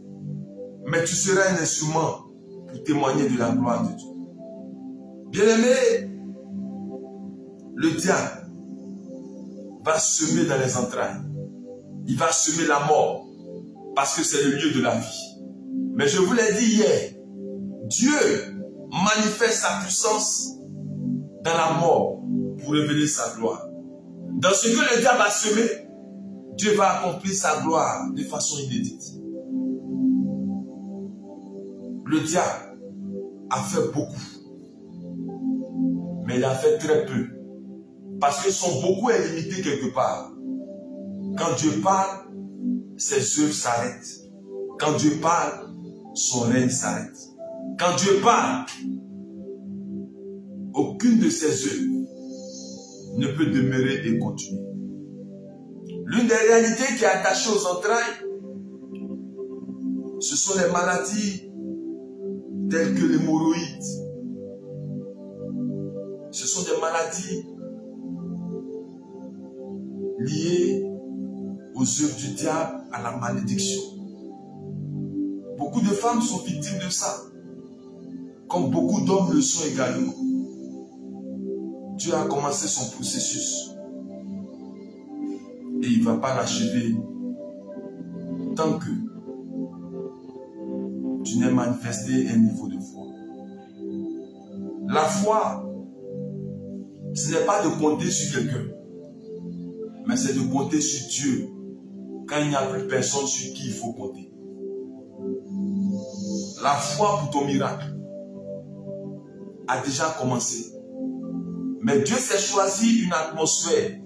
Mais tu seras un instrument pour témoigner de la gloire de Dieu. Bien-aimé, le diable va semer dans les entrailles. Il va semer la mort parce que c'est le lieu de la vie. Mais je vous l'ai dit hier, Dieu manifeste sa puissance dans la mort pour révéler sa gloire. Dans ce que le diable a semé, Dieu va accomplir sa gloire de façon inédite. Le diable a fait beaucoup, mais il a fait très peu. Parce que son beaucoup est limité quelque part. Quand Dieu parle, ses œuvres s'arrêtent. Quand Dieu parle, son règne s'arrête. Quand Dieu parle, aucune de ses œuvres ne peut demeurer et continuer. L'une des réalités qui est attachée aux entrailles, ce sont les maladies telles que l'hémorroïde. Ce sont des maladies liées aux œuvres du diable, à la malédiction. Beaucoup de femmes sont victimes de ça, comme beaucoup d'hommes le sont également. Dieu a commencé son processus et il ne va pas l'achever tant que tu n'aies manifesté un niveau de foi. La foi, ce n'est pas de compter sur quelqu'un, mais c'est de compter sur Dieu quand il n'y a plus personne sur qui il faut compter. La foi pour ton miracle a déjà commencé. Mais Dieu s'est choisi une atmosphère.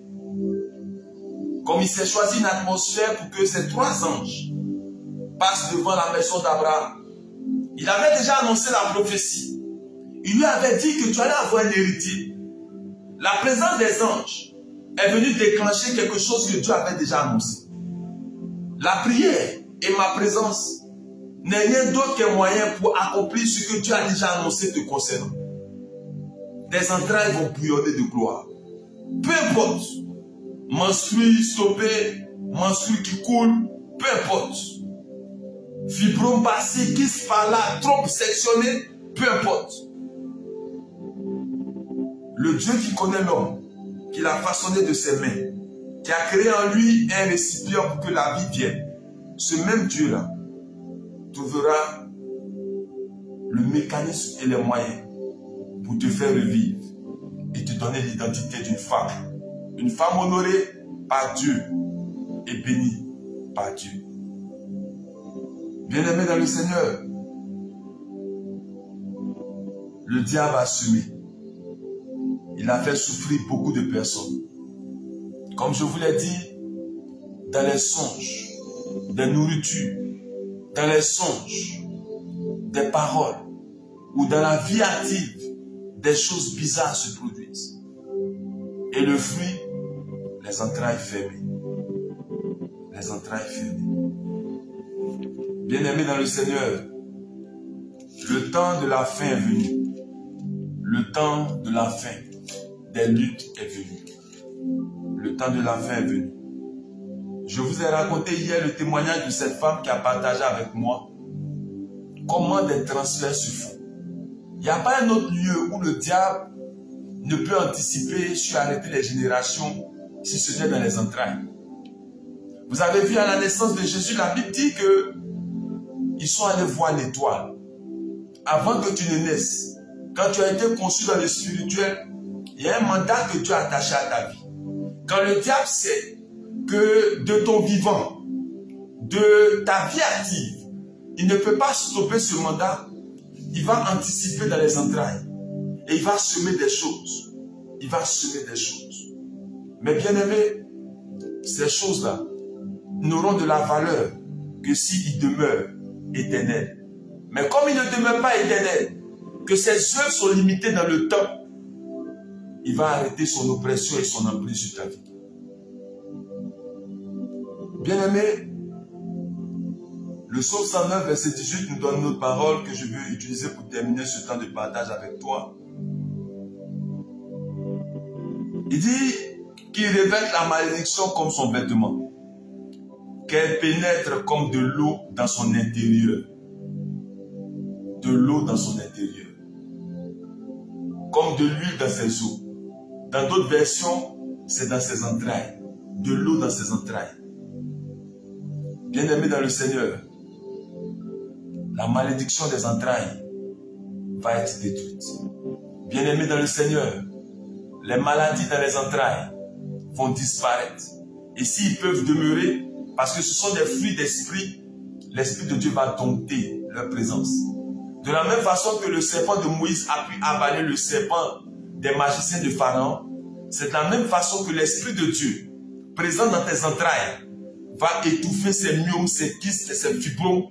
Comme il s'est choisi une atmosphère pour que ces 3 anges passent devant la maison d'Abraham. Il avait déjà annoncé la prophétie. Il lui avait dit que tu allais avoir un héritier. La présence des anges est venue déclencher quelque chose que Dieu avait déjà annoncé. La prière et ma présence n'est rien d'autre qu'un moyen pour accomplir ce que Dieu a déjà annoncé te concernant. Des entrailles vont bouillonner de gloire. Peu importe. Menstrue stoppé, menstrue qui coule, peu importe. Fibrome passé, kiss par là, trompe sectionnée, peu importe. Le Dieu qui connaît l'homme, qui l'a façonné de ses mains, qui a créé en lui un récipient pour que la vie vienne, ce même Dieu-là trouvera le mécanisme et les moyens pour te faire revivre et te donner l'identité d'une femme. Une femme honorée par Dieu et bénie par Dieu. Bien-aimé dans le Seigneur, le diable a semé. Il a fait souffrir beaucoup de personnes. Comme je vous l'ai dit, dans les songes, des nourritures, dans les songes, des paroles, ou dans la vie active, des choses bizarres se produisent. Et le fruit, les entrailles fermées. Les entrailles fermées. Bien-aimés dans le Seigneur, le temps de la fin est venu. Le temps de la fin des luttes est venu. Le temps de la fin est venu. Je vous ai raconté hier le témoignage de cette femme qui a partagé avec moi comment des transferts se font. Il n'y a pas un autre lieu où le diable ne peut anticiper sur arrêter les générations si ce n'est dans les entrailles. Vous avez vu à la naissance de Jésus, la Bible dit que ils sont allés voir l'étoile. Avant que tu ne naisses, quand tu as été conçu dans le spirituel, il y a un mandat que Dieu a attaché à ta vie. Quand le diable sait que de ton vivant, de ta vie active. Il ne peut pas stopper ce mandat. Il va anticiper dans les entrailles. Et il va semer des choses. Il va semer des choses. Mais bien aimé, ces choses-là n'auront de la valeur que s'il demeure éternel. Mais comme il ne demeure pas éternel, que ses œuvres sont limitées dans le temps, il va arrêter son oppression et son emprise sur ta vie. Bien-aimé, le psaume 109, verset 18 nous donne notre parole que je veux utiliser pour terminer ce temps de partage avec toi. Il dit qu'il revête la malédiction comme son vêtement, qu'elle pénètre comme de l'eau dans son intérieur. De l'eau dans son intérieur. Comme de l'huile dans ses os. Dans d'autres versions, c'est dans ses entrailles. De l'eau dans ses entrailles. Bien-aimé dans le Seigneur, la malédiction des entrailles va être détruite. Bien-aimé dans le Seigneur, les maladies dans les entrailles vont disparaître. Et s'ils peuvent demeurer, parce que ce sont des fruits d'esprit, l'Esprit de Dieu va dompter leur présence. De la même façon que le serpent de Moïse a pu avaler le serpent des magiciens de Pharaon, c'est de la même façon que l'Esprit de Dieu, présent dans tes entrailles, va étouffer ces myomes, ces kystes et ces fibromes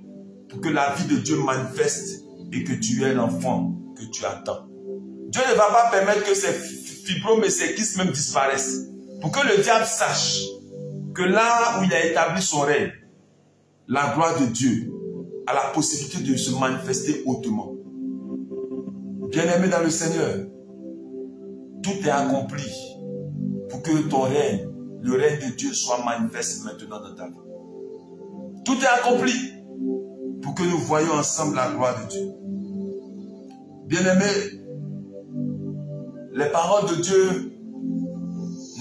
pour que la vie de Dieu manifeste et que tu aies l'enfant que tu attends. Dieu ne va pas permettre que ces fibromes et ces kystes même disparaissent. Pour que le diable sache que là où il a établi son règne, la gloire de Dieu a la possibilité de se manifester hautement. Bien-aimé dans le Seigneur, tout est accompli pour que ton règne, le règne de Dieu soit manifeste maintenant dans ta vie. Tout est accompli pour que nous voyions ensemble la gloire de Dieu. Bien-aimé, les paroles de Dieu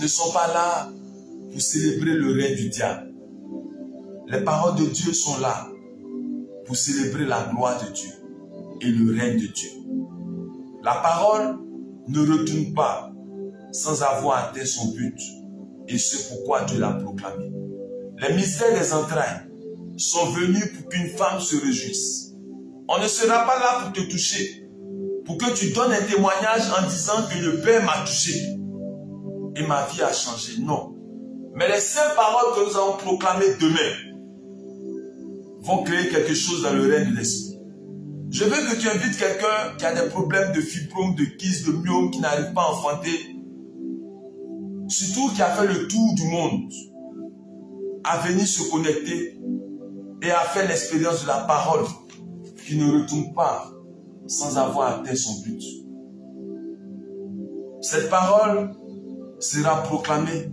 ne sont pas là pour célébrer le règne du diable. Les paroles de Dieu sont là pour célébrer la gloire de Dieu et le règne de Dieu. La parole ne retourne pas sans avoir atteint son but, et c'est pourquoi Dieu l'a proclamé. Les mystères des entrailles sont venus pour qu'une femme se réjouisse. On ne sera pas là pour te toucher, pour que tu donnes un témoignage en disant que le Père m'a touché et ma vie a changé. Non. Mais les seules paroles que nous allons proclamer demain vont créer quelque chose dans le règne de l'esprit. Je veux que tu invites quelqu'un qui a des problèmes de fibromes, de kystes, de myomes, qui n'arrive pas à enfanter, surtout qui a fait le tour du monde, à venir se connecter et à faire l'expérience de la parole qui ne retourne pas sans avoir atteint son but. Cette parole sera proclamée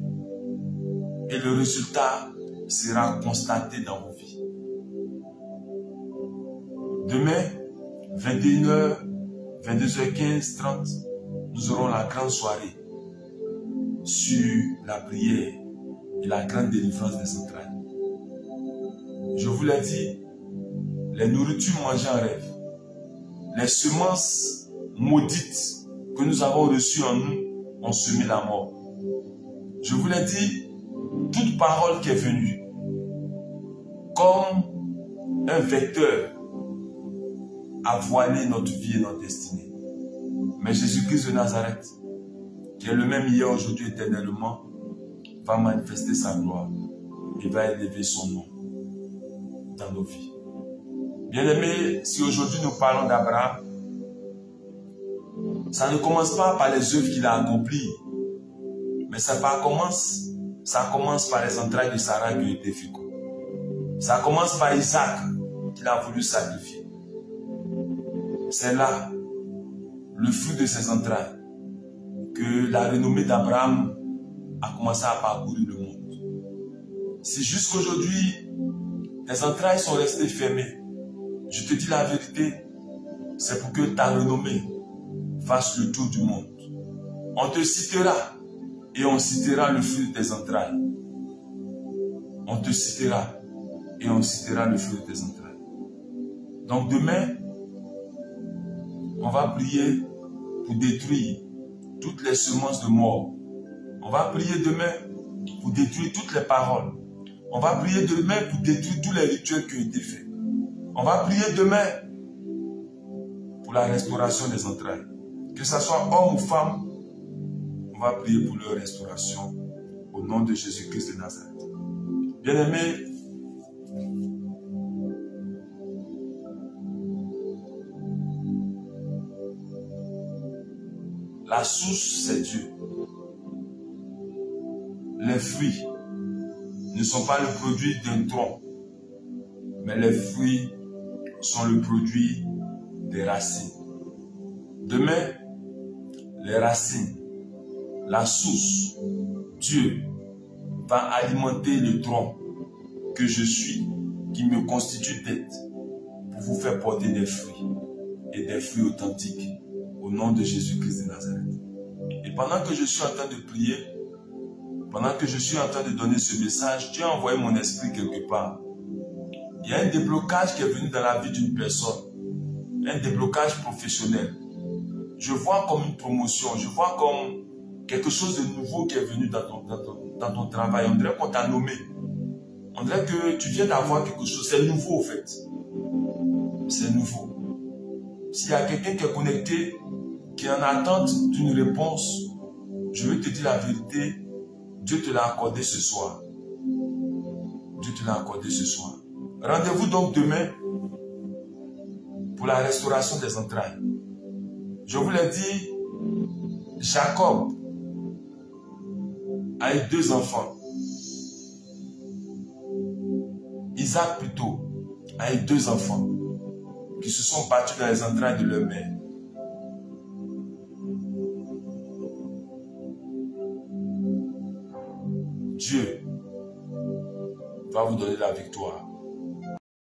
et le résultat sera constaté dans vos vies. Demain, 21h, 22h15, 30, nous aurons la grande soirée sur la prière et la grande délivrance des entrailles. Je vous l'ai dit, les nourritures mangées en rêve, les semences maudites que nous avons reçues en nous ont semé la mort. Je vous l'ai dit, toute parole qui est venue comme un vecteur a voilé notre vie et notre destinée. Mais Jésus-Christ de Nazareth, qui est le même hier, aujourd'hui, éternellement, va manifester sa gloire et va élever son nom dans nos vies. Bien-aimés, si aujourd'hui nous parlons d'Abraham, ça ne commence pas par les œuvres qu'il a accomplies, mais ça commence par les entrailles de Sarah qui ont été fécondes. Ça commence par Isaac qu'il a voulu sacrifier. C'est là, le fruit de ses entrailles, que la renommée d'Abraham a commencé à parcourir le monde. Si jusqu'aujourd'hui, tes entrailles sont restées fermées, je te dis la vérité, c'est pour que ta renommée fasse le tour du monde. On te citera et on citera le fruit de tes entrailles. On te citera et on citera le fruit de tes entrailles. Donc demain, on va prier pour détruire toutes les semences de mort. On va prier demain pour détruire toutes les paroles. On va prier demain pour détruire tous les rituels qui ont été faits. On va prier demain pour la restauration des entrailles. Que ce soit homme ou femme, on va prier pour leur restauration au nom de Jésus-Christ de Nazareth. Bien-aimés, la source, c'est Dieu. Les fruits ne sont pas le produit d'un tronc, mais les fruits sont le produit des racines. Demain, les racines, la source, Dieu va alimenter le tronc que je suis, qui me constitue d'être, pour vous faire porter des fruits, et des fruits authentiques, au nom de Jésus-Christ de Nazareth. Et pendant que je suis en train de prier, pendant que je suis en train de donner ce message, Dieu a envoyé mon esprit quelque part. Il y a un déblocage qui est venu dans la vie d'une personne, un déblocage professionnel. Je vois comme une promotion, je vois comme quelque chose de nouveau qui est venu dans ton travail. On dirait qu'on t'a nommé. On dirait que tu viens d'avoir quelque chose. C'est nouveau, en fait. C'est nouveau. S'il y a quelqu'un qui est connecté, qui est en attente d'une réponse, je veux te dire la vérité. Dieu te l'a accordé ce soir. Dieu te l'a accordé ce soir. Rendez-vous donc demain pour la restauration des entrailles. Je vous l'ai dit, Jacob a eu 2 enfants. Isaac plutôt a eu 2 enfants qui se sont battus dans les entrailles de leur mère. Dieu va vous donner la victoire.